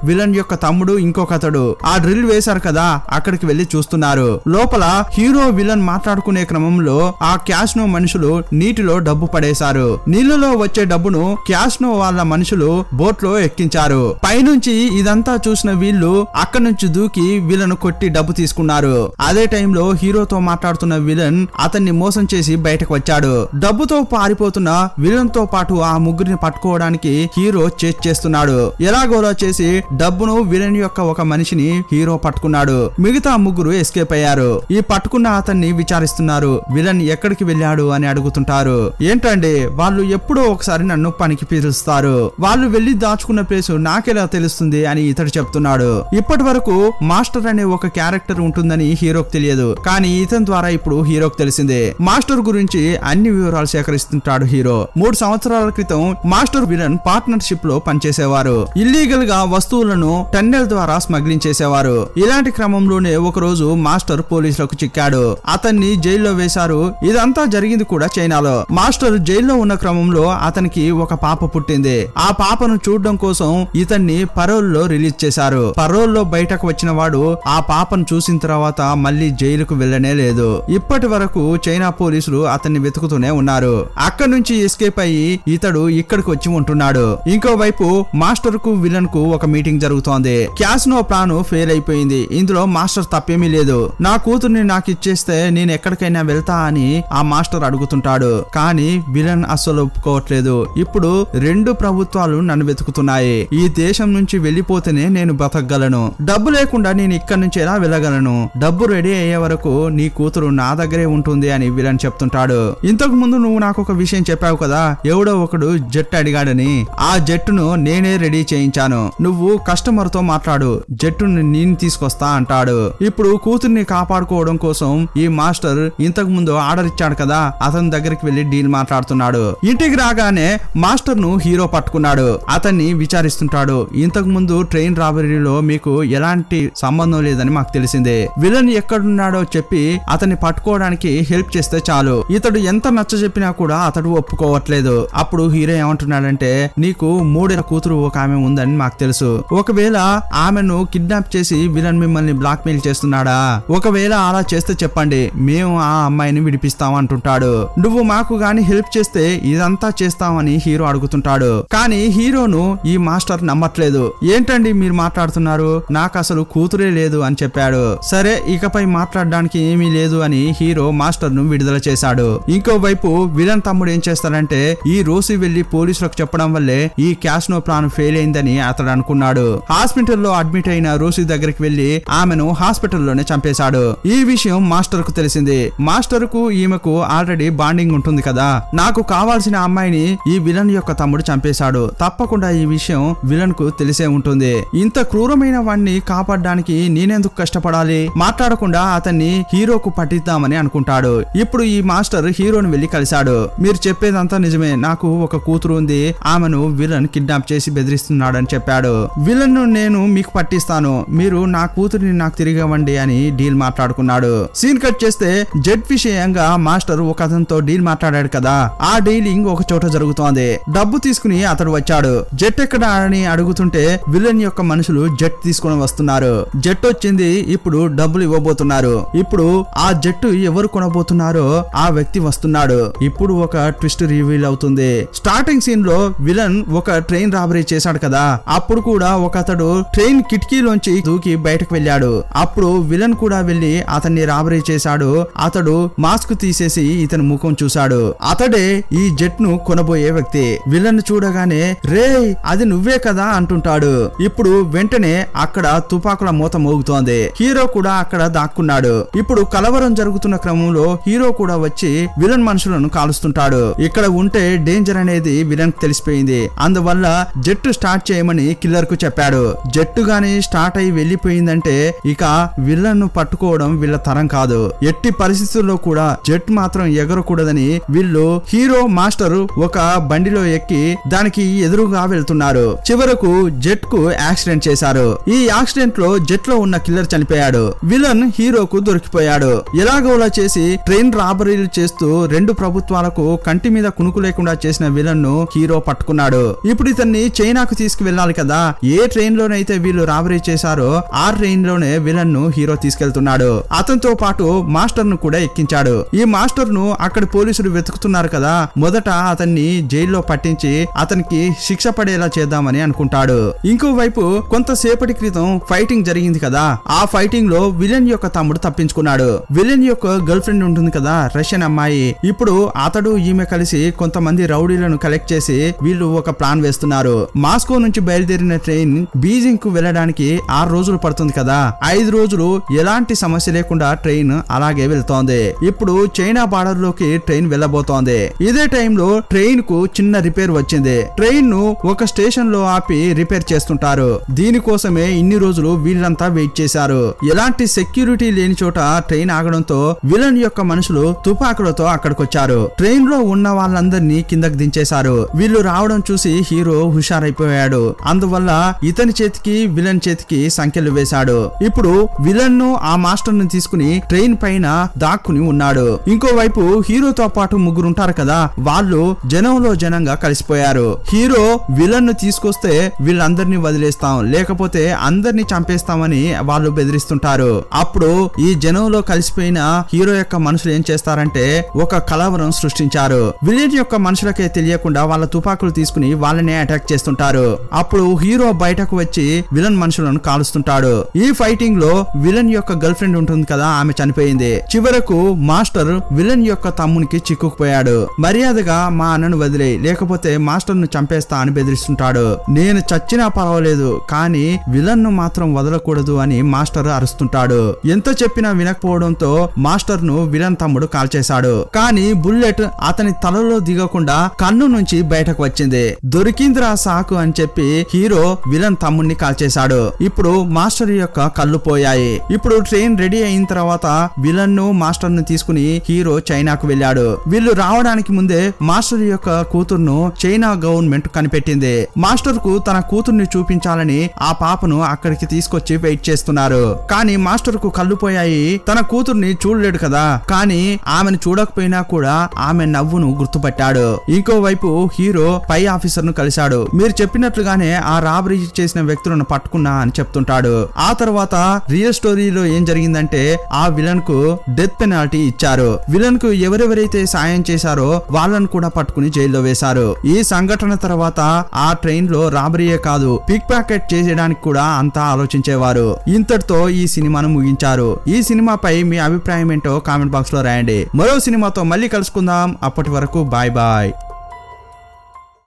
విలన్ యొక్క తమ్ముడు, ఇంకొకతడు ఆ డ్రిల్ వేశారు కదా, అక్కడికి వెళ్లి చూస్తున్నారు. లోపల హీరో విలన్ మాట్లాడుకునే క్రమంలో ఆ క్యాష్నో మనుషులు నీటిలో డబ్బు పడేశారు. నీళ్లలో వచ్చే డబ్బును క్యాష్నో వాళ్ళ మనుషులు బోట్ లో ఎక్కించారు. పైనుంచి ఇదంతా చూసిన వీళ్ళు అక్కడి నుంచి దూకి వీళ్ళను కొట్టి డబ్బు తీసుకున్నారు. అదే టైంలో హీరోతో మాట్లాడుతున్న విలన్ అతన్ని మోసం చేసి బయటకు వచ్చాడు. డబ్బుతో పారిపోతున్న విలన్ తో పాటు ఆ ముగ్గురిని పట్టుకోవడానికి హీరో చేస్తున్నాడు. ఎలాగోలా చేసి డబ్బును విలన్ యొక్క ఒక మనిషిని హీరో పట్టుకున్నాడు. మిగతా ముగ్గురు ఎస్కేప్ అయ్యారు. ఈ పట్టుకున్న అతన్ని విచారిస్తున్నారు. విలన్ ఎక్కడికి వెళ్ళాడు అని అడుగుతుంటారు. ఏంటండి వాళ్ళు ఎప్పుడో ఒకసారి నన్ను పనికి పిలుస్తారు, వాళ్ళు వెళ్లి దాచుకున్న ప్లేసు నాకెలా తెలుస్తుంది అని ఇతడు చెప్తున్నాడు. ఇప్పటి వరకు మాస్టర్ అనే ఒక క్యారెక్టర్ ఉంటుందని హీరోకి తెలియదు, కానీ ఇతని ద్వారా ఇప్పుడు హీరోకి తెలిసిందే. మాస్టర్ గురించి అన్ని వివరాలు సేకరిస్తుంటాడు హీరో. 3 సంవత్సరాల క్రితం మాస్టర్ విలన్ పార్ట్నర్షిప్ లో పనిచేసేవారు. ఇల్లీగల్ గా వస్తువులను టన్నెల్ ద్వారా స్మగ్లింగ్ చేసేవారు. ఇలాంటి క్రమంలోనే ఒక రోజు మాస్టర్ పోలీసులకు చిక్కాడు. అతన్ని జైల్లో వేశారు. ఇదంతా జరిగింది కూడా చైనాలో. మాస్టర్ జైల్లో ఉన్న క్రమంలో అతనికి ఒక పాప పుట్టింది. ఆ పాపను చూడడం కోసం ఇతన్ని పరోల్లో రిలీజ్ చేశారు. పరోల్లో బయటకు వచ్చిన వాడు ఆ పాపను చూసిన తర్వాత మళ్ళీ జైలుకు వెళ్ళనే లేదు. ఇప్పటి వరకు చైనా పోలీసులు అతన్ని వెతుకుతూనే ఉన్నారు. అక్కడి నుంచి ఎస్కేప్ అయ్యి ఇతడు ఇక్కడికి వచ్చి ఉంటున్నాడు. ఇంకోవైపు మాస్టర్ కు విలన్ కు ఒక మీటింగ్ జరుగుతోంది. క్యాసినో ప్లాన్ ఫెయిల్ అయిపోయింది. ఇందులో మాస్టర్ తప్పేమీ లేదు. నా కూతుర్ని నాకు ఇచ్చేస్తే నేను ఎక్కడికైనా వెళ్తా అని ఆ మాస్టర్ అడుగుతుంటాడు. కానీ విలన్ అస్సలు ఒప్పుకోవట్లేదు. ఇప్పుడు 2 ప్రభుత్వాలు నన్ను వెతుకుతున్నాయి. ఈ దేశం నుంచి వెళ్లిపోతేనే నేను బతకగలను. డబ్బు లేకుండా నేను ఇక్కడి నుంచి ఎలా వెళ్ళగలను? డబ్బు రెడీ అయ్యే వరకు నీ కూతురు నా దగ్గరే ఉంటుంది అని విలన్ చెప్తుంటాడు. ఇంతకు ముందు నువ్వు నాకు ఒక విషయం చెప్పావు కదా, ఎవడో ఒకడు జెట్ అడిగాడని. ఆ జట్టును నేనే రెడీ చేయించాను. నువ్వు కస్టమర్ తో మాట్లాడు, జట్టును నేను తీసుకొస్తా అంటాడు. ఇప్పుడు కూతుర్ని కాపాడుకోవడం కోసం ఈ మాస్టర్ ఇంతకు ముందు ఆర్డర్ ఇచ్చాడు కదా, అతని దగ్గరికి వెళ్లి డీల్ మాట్లాడుతున్నాడు. ఇంటికి రాగానే మాస్టర్ ను హీరో పట్టుకున్నాడు. అతన్ని విచారిస్తుంటాడు. ఇంతకు ముందు ట్రైన్ రాబరీలో మీకు ఎలాంటి సంబంధం లేదని మాకు తెలిసిందే. విలన్ ఎక్కడున్నాడో చెప్పి అతన్ని పట్టుకోవడానికి హెల్ప్ చేస్తే చాలు. ఇతడు ఎంత నచ్చ చెప్పినా కూడా అతడు ఒప్పుకోవట్లేదు. అప్పుడు హీరో ఏమంటున్నాడంటే, నీకు 3 కూతురు ఒక ఆమె ఉందని మాకు తెలుసు. ఒకవేళ ఆమెను కిడ్నాప్ చేసి విలన్ మిమ్మల్ని బ్లాక్ మెయిల్ చేస్తున్నాడా? ఒకవేళ అలా చేస్తే చెప్పండి, మేము ఆ అమ్మాయిని విడిపిస్తాం అంటుంటాడు. నువ్వు మాకు గాని హెల్ప్ చేస్తే ఇదంతా చేస్తామని హీరో అడుగుతుంటాడు. కానీ హీరోను ఈ మాస్టర్ నమ్మట్లేదు. ఏంటండి మీరు మాట్లాడుతున్నారు, నాకు అసలు కూతురే లేదు అని చెప్పాడు. సరే ఇకపై మాట్లాడడానికి ఏమీ లేదు అని హీరో మాస్టర్ ను విడుదల చేశాడు. ఇంకోవైపు విలన్ తమ్ముడు ఏం చేస్తాడంటే, ఈ రోసి వెళ్లి పోలీసులకు చెప్పడం వల్లే ఈ క్యాసినో ప్లాన్ ఫెయిల్ అయిందని అతడు అనుకున్నాడు. హాస్పిటల్లో అడ్మిట్ అయిన రోసి దగ్గరికి వెళ్లి ఆమెను హాస్పిటల్లోనే చంపేశాడు. ఈ విషయం మాస్టర్ కు తెలిసింది. మాస్టర్ కు ఈమెకు ఆల్రెడీ బాండింగ్ ఉంటుంది కదా. నాకు కావాల్సిన అమ్మాయిని ఈ విలన్ యొక్క తమ్ముడు చంపేశాడు. తప్పకుండా ఈ విషయం విలన్ కు తెలిసే ఉంటుంది. ఇంత క్రూరమైన వాడిని కాపాడడానికి నేనెందుకు కష్టపడాలి, మాట్లాడకుండా అతన్ని హీరోకు పట్టిద్దామని అనుకుంటాడు. ఇప్పుడు ఈ మాస్టర్ హీరోని వెళ్లి కలిశాడు. మీరు చెప్పేదంతా నిజమే, నాకు ఒక కూతురు ఉంది, ఆమెను విలన్ కిడ్నాప్ చేసి బెదిరిస్తున్నాడని చెప్పాడు. విలన్ ను నేను మీకు పట్టిస్తాను, మీరు నా కూతురిని నాకు తిరిగి ఇవ్వండి అని డీల్ మాట్లాడుకున్నాడు. సీన్ కట్ చేస్తే జెట్ విషయంగా మాస్టర్ ఒక అతనితో డీల్ మాట్లాడాడు కదా, ఆ డీలింగ్ ఒక చోట జరుగుతోంది. డబ్బు తీసుకుని అతడు వచ్చాడు. జెట్ ఎక్కడ అని అడుగుతుంటే విలన్ యొక్క మనుషులు జెట్ తీసుకుని వస్తున్నారు. జెట్ వచ్చింది, ఇప్పుడు డబ్బులు ఇవ్వబోతున్నారు. ఇప్పుడు ఆ జెట్ ఎవరు కొనబోతున్నారో ఆ వ్యక్తి వస్తున్నాడు. ఇప్పుడు ఒక ట్విస్ట్ రివీల్ అవుతుంది. స్టార్టింగ్ సీన్ లో విలన్ ఒక ట్రైన్ రాబరీ చేశాడు కదా, అప్పుడు కూడా ఒక అతడు ట్రైన్ కిటికీలోంచి దూకి బయటకు వెళ్ళాడు. అప్పుడు విలన్ కూడా వెళ్లి అతన్ని రాబరీ చేశాడు. అతడు మాస్క్ తీసేసి ఇతని ముఖం చూశాడు. అతడే ఈ జెట్ ను కొనబోయే వ్యక్తి. విలన్ చూడగానే రే అది నువ్వే కదా అంటుంటాడు. ఇప్పుడు వెంటనే అక్కడ తుపాకుల మూత మోగుతోంది. హీరో కూడా అక్కడ దాక్కున్నాడు. ఇప్పుడు కలవరం జరుగుతున్న క్రమంలో హీరో కూడా వచ్చి విలన్ మనుషులను కాలుస్తుంటాడు. ఇక్కడ ఉంటే డేంజర్ అనేది విలన్ కు తెలిసిపోయింది. అందువల్ల జెట్ స్టార్ట్ చేయమని కిల్లర్ కు చెప్పాడు. జెట్ గాని స్టార్ట్ అయి వెళ్లిపోయిందంటే ఇక విలన్ ను పట్టుకోవడం వీళ్ళ తరం కాదు. ఎట్టి పరిస్థితుల్లో కూడా జెట్ మాత్రం ఎగరకూడదని వీళ్ళు హీరో మాస్టర్ ఒక బండిలో ఎక్కి దానికి ఎదురుగా వెళ్తున్నారు. చివరకు జెట్ కు యాక్సిడెంట్ చేశారు. ఈ యాక్సిడెంట్ లో జెట్ లో ఉన్న కిల్లర్ చనిపోయాడు. విలన్ హీరోకు దొరికిపోయాడు. ఎలాగోలా చేసి ట్రైన్ రాబరీలు చేస్తూ రెండు ప్రభుత్వాలకు కంటి మీద కునుకు లేకుండా చేసిన విలన్ ను హీరో పట్టుకున్నాడు. ఇప్పుడు ఇతన్ని చైనాకు తీసుకువెళ్ళాలి కదా. ఏ ట్రైన్ లోనైతే వీళ్ళు రాబరీ చేశారో ఆ ట్రైన్ లోనే విలన్ ను హీరో తీసుకెళ్తున్నాడు. అతనితో పాటు మాస్టర్ ను కూడా ఎక్కించాడు. ఈ మాస్టర్ ను అక్కడ పోలీసులు వెతుకుతున్నారు కదా, మొదట అతన్ని జైల్లో పట్టించి అతనికి శిక్ష పడేలా చేద్దామని అనుకుంటాడు. ఇంకోవైపు కొంతసేపటి క్రితం ఫైటింగ్ జరిగింది కదా, ఆ ఫైటింగ్ లో విలన్ యొక్క తమ్ముడు తప్పించుకున్నాడు. విలన్ యొక్క గర్ల్ ఫ్రెండ్ ఉంటుంది కదా, రష్యన్ అమ్మాయి. ఇప్పుడు అతడు ఈమె కలిసి కొంతమంది రౌడీలను కలెక్ట్ చేసి వీళ్ళు ఒక ప్లాన్ వేస్తున్నారు. మాస్కో నుంచి బయలుదేరిన ట్రైన్ బీజింగ్ కు వెళ్ళడానికి 6 రోజులు పడుతుంది కదా, 5 రోజులు ఎలాంటి సమస్య లేకుండా ట్రైన్ అలాగే వెళ్తోంది. ఇప్పుడు చైనా బార్డర్ లోకి ట్రైన్ వెళ్ళబోతోంది. ఇదే టైంలో ట్రైన్ కు చిన్న రిపేర్ వచ్చింది. ట్రైన్ ను ఒక స్టేషన్ లో ఆపి రిపేర్ చేస్తుంటారు. దీనికోసమే ఇన్ని రోజులు వీళ్ళంతా వెయిట్ చేశారు. ఎలాంటి సెక్యూరిటీ లేని చోట ట్రైన్ ఆగడంతో విలన్ యొక్క మనుషులు తుపాకులతో అక్కడికొచ్చారు. ట్రైన్ లో ఉన్న వాళ్ళందరినీ కిందకి దించేశారు. వీళ్ళు రావడం చూసి హీరో హుషారైపోయాడు. అందువల్ల ఇతని చేతికి విలన్ చేతికి సంఖ్యలు వేశాడు. ఇప్పుడు విలన్ ను ఆ మాస్టర్ ను తీసుకుని ట్రైన్ పైన దాక్కుని ఉన్నాడు. ఇంకోవైపు హీరోతో పాటు ముగ్గురు ఉంటారు కదా, వాళ్ళు జనంలో జనంగా కలిసిపోయారు. హీరో విలన్ ను తీసుకొస్తే వీళ్ళందరినీ వదిలేస్తాం, లేకపోతే అందరినీ చంపేస్తామని వాళ్ళు బెదిరిస్తుంటారు. అప్పుడు ఈ జనంలో కలిసిపోయిన హీరో యొక్క మనుషులు ఏం చేస్తారంటే ఒక కలవరం సృష్టించారు. విలన్ యొక్క మనుషులకే తెలియకుండా వాళ్ళ తుపాకులు తీసుకుని వాళ్ళనే అటాక్ చేస్తుంటారు. అప్పుడు హీరో బయటకు వచ్చి విలన్ మనుషులను కాలుస్తుంటాడు. ఈ ఫైటింగ్ లో విలన్ యొక్క గర్ల్ ఫ్రెండ్ ఉంటుంది కదా, ఆమె చనిపోయింది. చివరకు మాస్టర్ విలన్ యొక్క తమ్మునికి చిక్కుకుపోయాడు. మర్యాదగా మా అన్నను వదిలేయి, లేకపోతే మాస్టర్ ను చంపేస్తా అని బెదిరిస్తుంటాడు. నేను చచ్చినా పర్వాలేదు, కానీ విలన్ ను మాత్రం వదలకూడదు అని మాస్టర్ అరుస్తుంటాడు. ఎంత చెప్పినా వినకపోవడంతో మాస్టర్ ను విలన్ తమ్ముడు కాల్చేశాడు. కానీ బుల్లెట్ అతని తలలో దిగకుండా కన్ను నుంచి బయటకు వచ్చింది. దొరికిందిరా సాకు అని చెప్పి హీరో విలన్ తమ్ముడిని కాల్చేశాడు. ఇప్పుడు మాస్టర్ యొక్క కళ్ళు పోయాయి. ఇప్పుడు ట్రైన్ రెడీ అయిన తర్వాత విలన్ ను మాస్టర్ ను తీసుకుని హీరో చైనాకు వెళ్ళాడు. వీళ్ళు రావడానికి ముందే మాస్టర్ యొక్క కూతుర్ను చైనా గవర్నమెంట్ కనిపెట్టింది. మాస్టర్ కు తన కూతుర్ని చూపించాలని ఆ పాపను అక్కడికి తీసుకొచ్చి వెయిట్ చేస్తున్నారు. కానీ మాస్టర్ కు కళ్ళు పోయాయి, తన కూతుర్ని చూడలేడు కదా. కానీ ఆమెను చూడకపోయినా కూడా ఆమె నవ్వును గుర్తుపట్టాడు. ఇంకోవైపు హీరో పై ఆఫీసర్ ను కలిశాడు. మీరు చెప్పినట్లుగానే ఆ రాబరీ చేసిన వ్యక్తులను పట్టుకున్నా అని చెప్తుంటాడు. ఆ తర్వాత రియల్ స్టోరీలో ఏం జరిగిందంటే ఆ విలన్ కు డెత్ పెనాల్టీ ఇచ్చారు. విలన్ కు ఎవరెవరైతే సాయం చేశారో వాళ్ళను కూడా పట్టుకుని జైల్లో వేశారు. ఈ సంఘటన తర్వాత ఆ ట్రైన్ లో రాబరీయే కాదు, పిక్ ప్యాకెట్ చేసేయడానికి కూడా అంతా ఆలోచించేవారు. ఇంతటితో ఈ సినిమాను ముగించారు. ఈ సినిమాపై మీ అభిప్రాయం ఏంటో కామెంట్ బాక్స్ లో రాయండి. మరో సినిమాతో మళ్ళీ కలుసుకుందాం. అప్పటి వరకు బాయ్ బాయ్.